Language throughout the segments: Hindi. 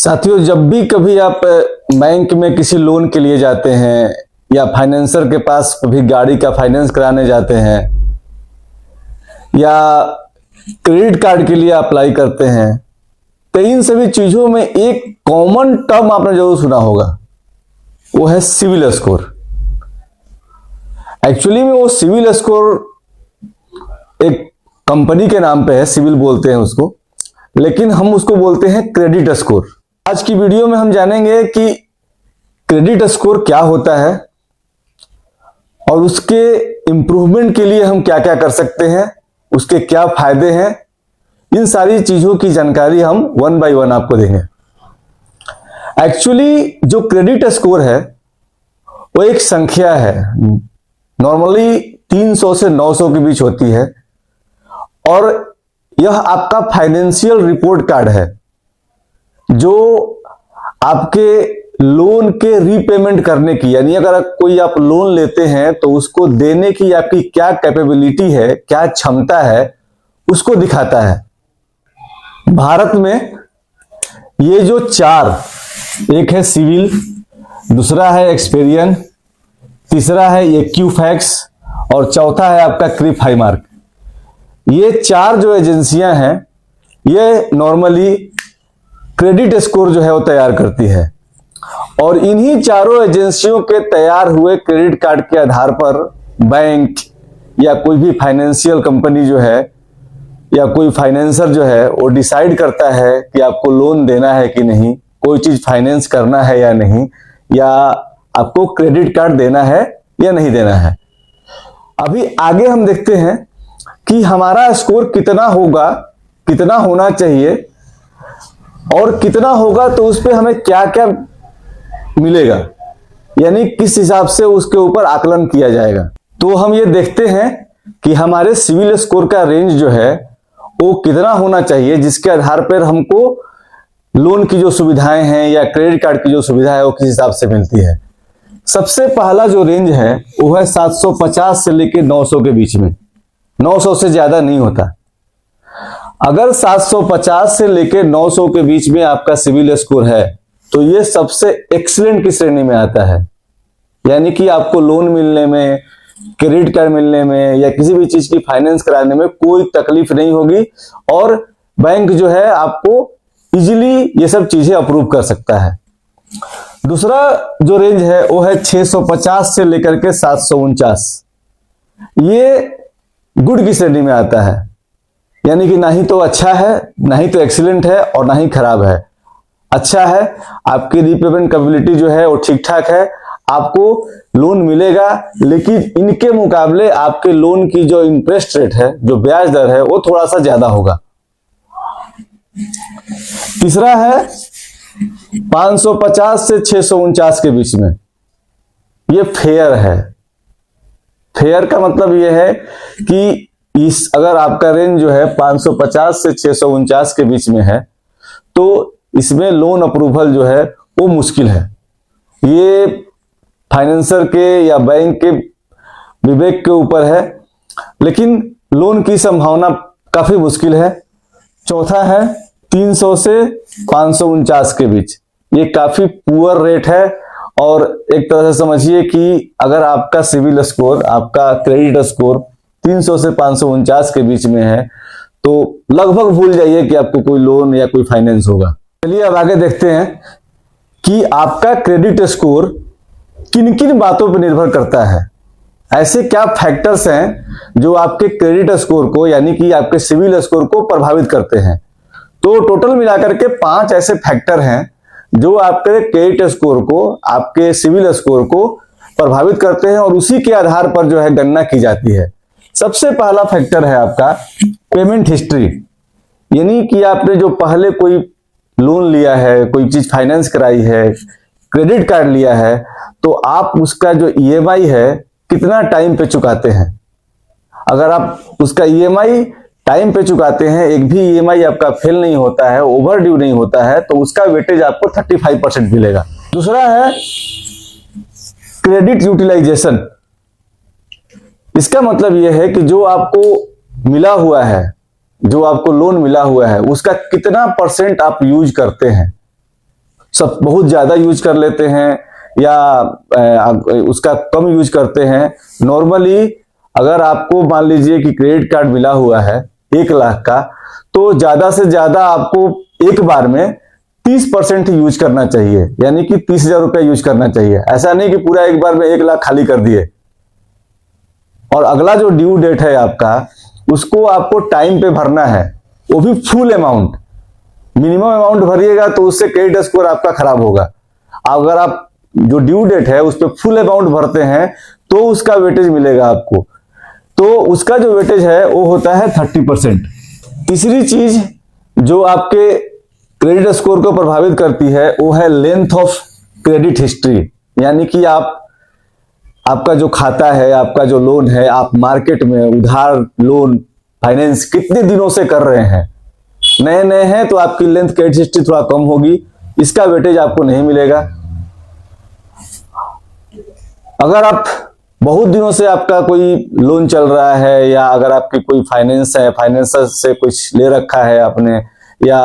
साथियों, जब भी कभी आप बैंक में किसी लोन के लिए जाते हैं या फाइनेंसर के पास कभी गाड़ी का फाइनेंस कराने जाते हैं या क्रेडिट कार्ड के लिए अप्लाई करते हैं, तो इन सभी चीजों में एक कॉमन टर्म आपने जरूर सुना होगा, वो है सिविल स्कोर। एक्चुअली में वो सिविल स्कोर एक कंपनी के नाम पे है, सिविल बोलते हैं उसको, लेकिन हम उसको बोलते हैं क्रेडिट स्कोर। आज की वीडियो में हम जानेंगे कि क्रेडिट स्कोर क्या होता है और उसके इंप्रूवमेंट के लिए हम क्या क्या कर सकते हैं, उसके क्या फायदे हैं। इन सारी चीजों की जानकारी हम वन बाय वन आपको देंगे। एक्चुअली जो क्रेडिट स्कोर है वो एक संख्या है, नॉर्मली 300 से 900 के बीच होती है और यह आपका फाइनेंशियल रिपोर्ट कार्ड है जो आपके लोन के रीपेमेंट करने की, यानी अगर कोई आप लोन लेते हैं तो उसको देने की आपकी क्या कैपेबिलिटी है, क्या क्षमता है, उसको दिखाता है। भारत में ये जो चार, एक है सिविल, दूसरा है एक्सपेरियन, तीसरा है एक्यूफैक्स और चौथा है आपका क्रिप हाईमार्क। ये चार जो एजेंसियां हैं ये नॉर्मली क्रेडिट स्कोर जो है वो तैयार करती है और इन्हीं चारों एजेंसियों के तैयार हुए क्रेडिट कार्ड के आधार पर बैंक या कोई भी फाइनेंशियल कंपनी जो है या कोई फाइनेंसर जो है वो डिसाइड करता है कि आपको लोन देना है कि नहीं, कोई चीज फाइनेंस करना है या नहीं, या आपको क्रेडिट कार्ड देना है या नहीं देना है। अभी आगे हम देखते हैं कि हमारा स्कोर कितना होगा, कितना होना चाहिए और कितना होगा तो उस पर हमें क्या क्या मिलेगा, यानी किस हिसाब से उसके ऊपर आकलन किया जाएगा। तो हम ये देखते हैं कि हमारे सिविल स्कोर का रेंज जो है वो कितना होना चाहिए, जिसके आधार पर हमको लोन की जो सुविधाएं हैं या क्रेडिट कार्ड की जो सुविधा है वो किस हिसाब से मिलती है। सबसे पहला जो रेंज है वो है 750 से लेकर 900 के बीच में, 900 से ज्यादा नहीं होता। अगर 750 से लेकर 900 के बीच में आपका सिविल स्कोर है तो ये सबसे एक्सीलेंट की श्रेणी में आता है, यानी कि आपको लोन मिलने में, क्रेडिट कार्ड मिलने में या किसी भी चीज की फाइनेंस कराने में कोई तकलीफ नहीं होगी और बैंक जो है आपको इजीली ये सब चीजें अप्रूव कर सकता है। दूसरा जो रेंज है वो है 650 से लेकर के 749। ये गुड की श्रेणी में आता है, यानी कि ना ही तो अच्छा है, ना ही तो एक्सीलेंट है और ना ही खराब है। अच्छा है, आपकी रीपेमेंट कैपेबिलिटी जो है वो ठीक ठाक है, आपको लोन मिलेगा, लेकिन इनके मुकाबले आपके लोन की जो इंटरेस्ट रेट है, जो ब्याज दर है, वो थोड़ा सा ज्यादा होगा। तीसरा है 550 से 649 के बीच में, ये फेयर है। फेयर का मतलब ये है कि अगर आपका रेंज जो है 550 से 649 के बीच में है तो इसमें लोन अप्रूवल जो है वो मुश्किल है। ये फाइनेंसर के या बैंक के विवेक के ऊपर है, लेकिन लोन की संभावना काफी मुश्किल है। चौथा है 300 से 549 के बीच, ये काफी पुअर रेट है और एक तरह से समझिए कि अगर आपका सिविल स्कोर, आपका क्रेडिट स्कोर 300 से 549 के बीच में है तो लगभग भूल जाइए कि आपको कोई लोन या कोई फाइनेंस होगा। चलिए अब आगे देखते हैं कि आपका क्रेडिट स्कोर किन किन बातों पर निर्भर करता है। ऐसे क्या फैक्टर्स हैं जो आपके क्रेडिट स्कोर को, यानी कि आपके सिविल स्कोर को प्रभावित करते हैं। तो टोटल मिलाकर के 5 ऐसे फैक्टर हैं जो आपके क्रेडिट स्कोर को, आपके सिविल स्कोर को प्रभावित करते हैं और उसी के आधार पर जो है गणना की जाती है। सबसे पहला फैक्टर है आपका पेमेंट हिस्ट्री, यानी कि आपने जो पहले कोई लोन लिया है, कोई चीज फाइनेंस कराई है, क्रेडिट कार्ड लिया है, तो आप उसका जो ईएमआई है कितना टाइम पे चुकाते हैं। अगर आप उसका ईएमआई टाइम पे चुकाते हैं, एक भी ईएमआई आपका फेल नहीं होता है, ओवर ड्यू नहीं होता है, तो उसका वेटेज आपको 35% मिलेगा। दूसरा है क्रेडिट यूटिलाइजेशन। इसका मतलब यह है कि जो आपको मिला हुआ है, जो आपको लोन मिला हुआ है, उसका कितना % आप यूज करते हैं। सब बहुत ज्यादा यूज कर लेते हैं या उसका कम यूज करते हैं। नॉर्मली अगर आपको मान लीजिए कि क्रेडिट कार्ड मिला हुआ है 1 लाख का, तो ज्यादा से ज्यादा आपको एक बार में 30% ही यूज करना चाहिए, यानी कि 30,000 रुपया यूज करना चाहिए। ऐसा नहीं कि पूरा एक बार में 1 लाख खाली कर दिए। और अगला जो ड्यू डेट है आपका, उसको आपको टाइम पे भरना है, वो भी फुल अमाउंट। मिनिमम अमाउंट भरिएगा तो उससे क्रेडिट स्कोर आपका खराब होगा। अगर आप जो ड्यू डेट है उस पर फुल अमाउंट भरते हैं तो उसका वेटेज मिलेगा आपको। तो उसका जो वेटेज है वो होता है 30%। तीसरी चीज जो आपके क्रेडिट स्कोर को प्रभावित करती है वो है लेंथ ऑफ क्रेडिट हिस्ट्री, यानी कि आपका जो खाता है, आपका जो लोन है, आप मार्केट में उधार लोन फाइनेंस कितने दिनों से कर रहे हैं। नए नए हैं तो आपकी लेंथ क्रेडिट हिस्ट्री थोड़ा कम होगी, इसका वेटेज आपको नहीं मिलेगा। अगर आप बहुत दिनों से आपका कोई लोन चल रहा है या अगर आपकी कोई फाइनेंस है, फाइनेंसर से कुछ ले रखा है आपने, या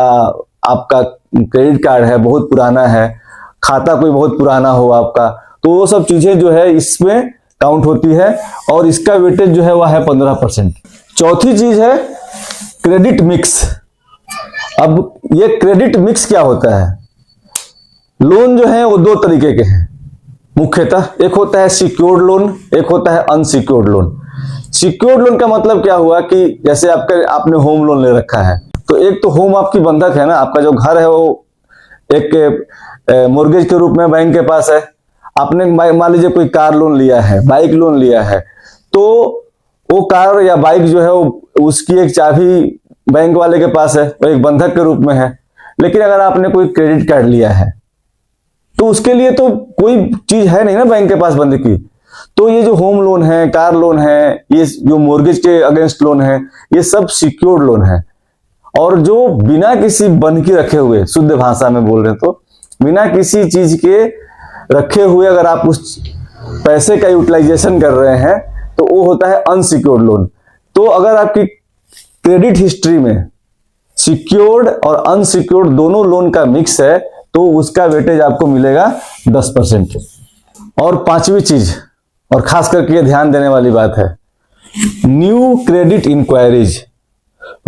आपका क्रेडिट कार्ड है बहुत पुराना है, खाता कोई बहुत पुराना हो आपका, तो वो सब चीजें जो है इसमें काउंट होती है और इसका वेटेज जो है वह है 15%। चौथी चीज है क्रेडिट मिक्स। अब ये क्रेडिट मिक्स क्या होता है? लोन जो है वो 2 तरीके के हैं मुख्यतः। एक होता है सिक्योर्ड लोन, एक होता है अनसिक्योर्ड लोन। सिक्योर्ड लोन का मतलब क्या हुआ कि जैसे आपने होम लोन ले रखा है, तो एक तो होम आपकी बंधक है ना, आपका जो घर है वो एक मोर्गेज के रूप में बैंक के पास है। आपने मान लीजिए कोई कार लोन लिया है, बाइक लोन लिया है, तो वो कार या बाइक जो है वो उसकी एक चाबी बैंक वाले के पास है, वो एक बंधक के रूप में है। लेकिन अगर आपने कोई क्रेडिट कार्ड लिया है तो उसके लिए तो कोई चीज है नहीं ना बैंक के पास बंधक की। तो ये जो होम लोन है, कार लोन है, ये जो मोर्गेज के अगेंस्ट लोन है, ये सब सिक्योर्ड लोन है। और जो बिना किसी बंधकी रखे हुए, शुद्ध भाषा में बोल रहे तो बिना किसी चीज के रखे हुए अगर आप उस पैसे का यूटिलाइजेशन कर रहे हैं तो वो होता है अनसिक्योर्ड लोन। तो अगर आपकी क्रेडिट हिस्ट्री में सिक्योर्ड और अनसिक्योर्ड दोनों लोन का मिक्स है तो उसका वेटेज आपको मिलेगा 10%। और पांचवी चीज, और खास करके ये ध्यान देने वाली बात है, न्यू क्रेडिट इंक्वायरीज।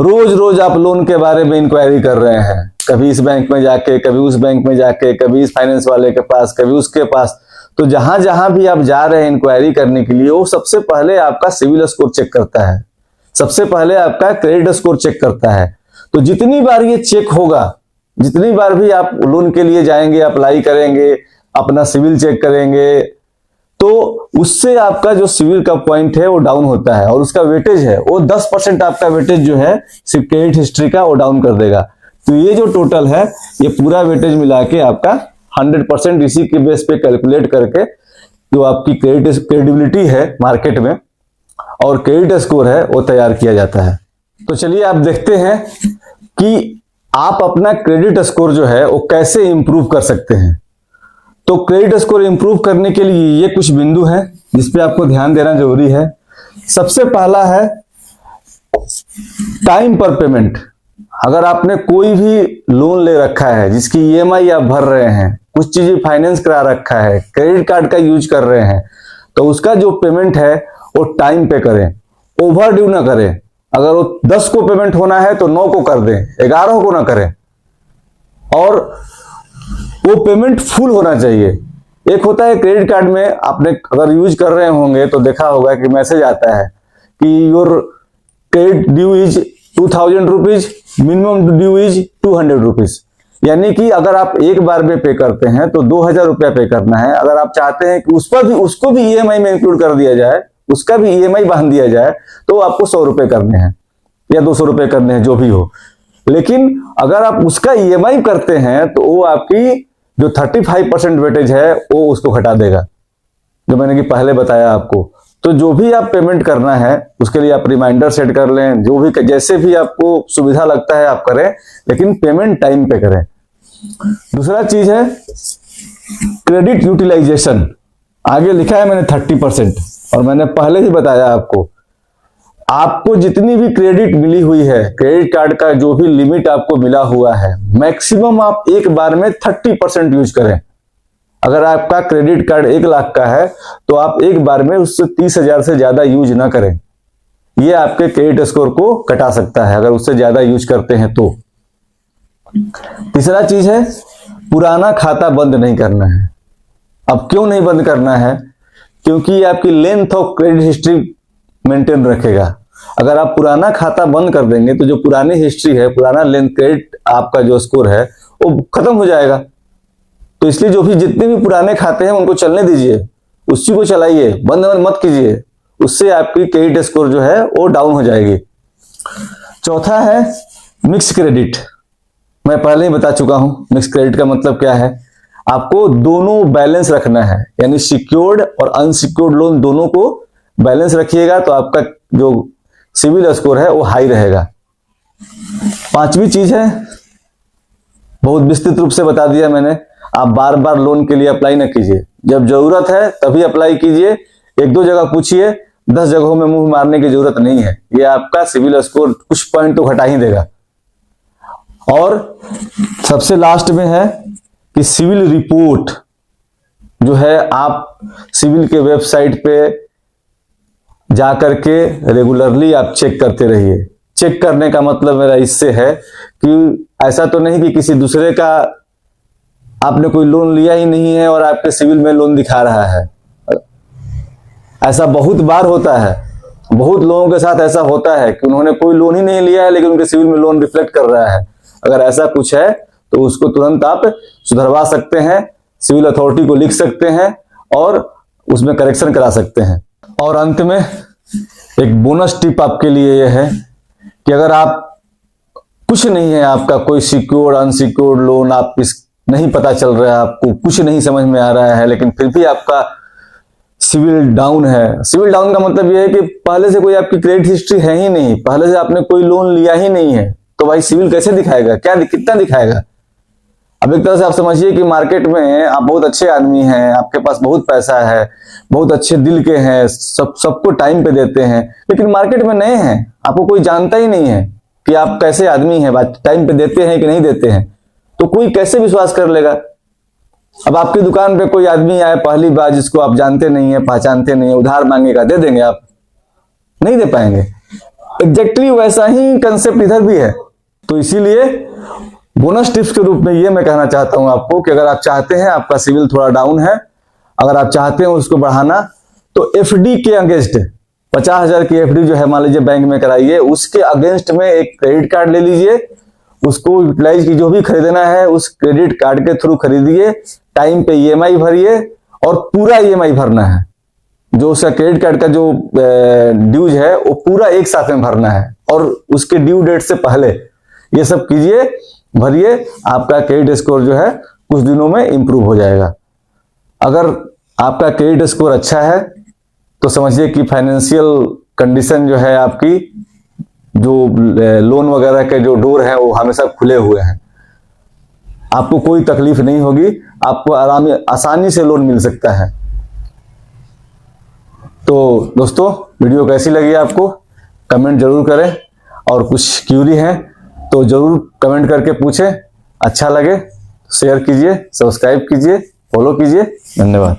रोज रोज आप लोन के बारे में इंक्वायरी कर रहे हैं, कभी इस बैंक में जाके, कभी उस बैंक में जाके, कभी इस फाइनेंस वाले के पास, कभी उसके पास। तो जहां जहां भी आप जा रहे हैं इंक्वायरी करने के लिए, वो सबसे पहले आपका सिविल स्कोर चेक करता है, सबसे पहले आपका क्रेडिट स्कोर चेक करता है। तो जितनी बार ये चेक होगा, जितनी बार भी आप लोन के लिए जाएंगे, अप्लाई करेंगे, अपना सिविल चेक करेंगे, तो उससे आपका जो सिविल का पॉइंट है वो डाउन होता है और उसका वेटेज है वो 10% आपका वेटेज जो है सिर्फ क्रेडिट हिस्ट्री का वो डाउन कर देगा। तो ये जो टोटल है ये पूरा वेटेज मिला के आपका 100% इसी के बेस पे कैलकुलेट करके जो आपकी क्रेडिबिलिटी है मार्केट में और क्रेडिट स्कोर है वो तैयार किया जाता है। तो चलिए आप देखते हैं कि आप अपना क्रेडिट स्कोर जो है वो कैसे इंप्रूव कर सकते हैं। तो क्रेडिट स्कोर इंप्रूव करने के लिए ये कुछ बिंदु हैं जिसपे आपको ध्यान देना जरूरी है। सबसे पहला है टाइम पर पेमेंट। अगर आपने कोई भी लोन ले रखा है जिसकी ईएमआई आप भर रहे हैं, कुछ चीजें फाइनेंस करा रखा है, क्रेडिट कार्ड का यूज कर रहे हैं, तो उसका जो पेमेंट है वो टाइम पे करें, ओवर ड्यू ना करें। अगर वो 10 को पेमेंट होना है तो 9 को कर दें, 11 को ना करें। और वो पेमेंट फुल होना चाहिए। एक होता है क्रेडिट कार्ड में आपने अगर यूज कर रहे होंगे तो देखा होगा कि मैसेज आता है कि your credit due is 2000 rupees, minimum due is 200 rupees. यानी कि अगर आप एक बार में पे करते हैं तो 2000 रुपया पे करना है। अगर आप चाहते हैं कि उसको भी ईएमआई में इंक्लूड कर दिया जाए, उसका भी ईएमआई बांध दिया जाए, तो आपको 100 रुपए करने हैं या 200 रुपए करने हैं, जो भी हो। लेकिन अगर आप उसका ईएमआई करते हैं तो वो आपकी जो 35% वेटेज है वो उसको घटा देगा, जो मैंने कि पहले बताया आपको। तो जो भी आप पेमेंट करना है उसके लिए आप रिमाइंडर सेट कर लें, जो भी जैसे भी आपको सुविधा लगता है आप करें, लेकिन पेमेंट टाइम पे करें। दूसरा चीज है क्रेडिट यूटिलाइजेशन। आगे लिखा है मैंने 30%, और मैंने पहले ही बताया आपको आपको जितनी भी क्रेडिट मिली हुई है, क्रेडिट कार्ड का जो भी लिमिट आपको मिला हुआ है, मैक्सिमम आप एक बार में 30% यूज करें। अगर आपका क्रेडिट कार्ड 1 लाख का है तो आप एक बार में उससे 30,000 से ज्यादा यूज ना करें। यह आपके क्रेडिट स्कोर को घटा सकता है अगर उससे ज्यादा यूज करते हैं तो। तीसरा चीज है, पुराना खाता बंद नहीं करना है। अब क्यों नहीं बंद करना है? क्योंकि ये आपकी length of credit history maintain रखेगा। अगर आप पुराना खाता बंद कर देंगे तो जो पुरानी हिस्ट्री है, पुराना लेंथ क्रेडिट आपका जो स्कोर है वो खत्म हो जाएगा। तो इसलिए जो भी जितने भी पुराने खाते हैं उनको चलने दीजिए, उसी को चलाइए, बंद मत कीजिए। उससे आपकी क्रेडिट स्कोर जो है वो डाउन हो जाएगी। चौथा है मिक्स क्रेडिट। मैं पहले ही बता चुका हूं मिक्स क्रेडिट का मतलब क्या है। आपको दोनों बैलेंस रखना है, यानी सिक्योर्ड और अनसिक्योर्ड लोन दोनों को बैलेंस रखिएगा तो आपका जो सिविल स्कोर है वो हाई रहेगा। पांचवी चीज है, बहुत विस्तृत रूप से बता दिया मैंने, आप बार बार लोन के लिए अप्लाई ना कीजिए। जब जरूरत है तभी अप्लाई कीजिए। 1-2 जगह पूछिए, 10 जगहों में मुंह मारने की जरूरत नहीं है। ये आपका सिविल स्कोर कुछ पॉइंट तो घटा ही देगा। और सबसे लास्ट में है कि सिविल रिपोर्ट जो है आप सिविल के वेबसाइट पे जाकर के रेगुलरली आप चेक करते रहिए। चेक करने का मतलब मेरा इससे है कि ऐसा तो नहीं कि किसी दूसरे का आपने कोई लोन लिया ही नहीं है और आपके सिविल में लोन दिखा रहा है। ऐसा बहुत बार होता है, बहुत लोगों के साथ ऐसा होता है कि उन्होंने कोई लोन ही नहीं लिया है लेकिन उनके सिविल में लोन रिफ्लेक्ट कर रहा है। अगर ऐसा कुछ है तो उसको तुरंत आप सुधरवा सकते हैं, सिविल अथॉरिटी को लिख सकते हैं और उसमें करेक्शन करा सकते हैं। और अंत में एक बोनस टिप आपके लिए यह है कि अगर आप कुछ नहीं है, आपका कोई सिक्योर्ड अनसिक्योर्ड लोन आप नहीं पता चल रहा है, आपको कुछ नहीं समझ में आ रहा है, लेकिन फिर भी आपका सिविल डाउन है। सिविल डाउन का मतलब यह है कि पहले से कोई आपकी क्रेडिट हिस्ट्री है ही नहीं, पहले से आपने कोई लोन लिया ही नहीं है, तो भाई सिविल कैसे दिखाएगा, क्या कितना दिखाएगा। अब एक तरह से आप समझिए कि मार्केट में आप बहुत अच्छे आदमी हैं, आपके पास बहुत पैसा है, बहुत अच्छे दिल के हैं, सबको टाइम पे देते हैं, लेकिन मार्केट में नए हैं, आपको कोई जानता ही नहीं है कि आप कैसे आदमी हैं, टाइम पे देते हैं कि नहीं देते हैं, तो कोई कैसे विश्वास कर लेगा। अब आपकी दुकान पे कोई आदमी आए पहली बार, जिसको आप जानते नहीं है, पहचानते नहीं है, उधार मांगेगा, दे देंगे आप? नहीं दे पाएंगे। एग्जैक्टली वैसा ही कंसेप्ट इधर भी है। तो इसीलिए बोनस टिप्स के रूप में ये मैं कहना चाहता हूं आपको कि अगर आप चाहते हैं आपका सिविल थोड़ा डाउन है, अगर आप चाहते हैं उसको बढ़ाना, तो एफडी के अगेंस्ट 50,000 की एफडी जो है मान लीजिए बैंक में कराइए, उसके अगेंस्ट में एक क्रेडिट कार्ड ले लीजिए, उसको यूटिलाइज की जो भी खरीदना है उस क्रेडिट कार्ड के थ्रू खरीदिए, टाइम पे ईएमआई भरिए और पूरा ईएमआई भरना है। जो उसका क्रेडिट कार्ड का जो ड्यूज है वो पूरा एक साथ में भरना है और उसके ड्यू डेट से पहले ये सब कीजिए, भरिए, आपका क्रेडिट स्कोर जो है कुछ दिनों में इंप्रूव हो जाएगा। अगर आपका क्रेडिट स्कोर अच्छा है तो समझिए कि फाइनेंशियल कंडीशन जो है आपकी, जो लोन वगैरह के जो डोर है वो हमेशा खुले हुए हैं, आपको कोई तकलीफ नहीं होगी, आपको आसानी से लोन मिल सकता है। तो दोस्तों वीडियो कैसी लगी आपको कमेंट जरूर करें, और कुछ क्यूरी है तो जरूर कमेंट करके पूछें। अच्छा लगे शेयर कीजिए, सब्सक्राइब कीजिए, फॉलो कीजिए। धन्यवाद।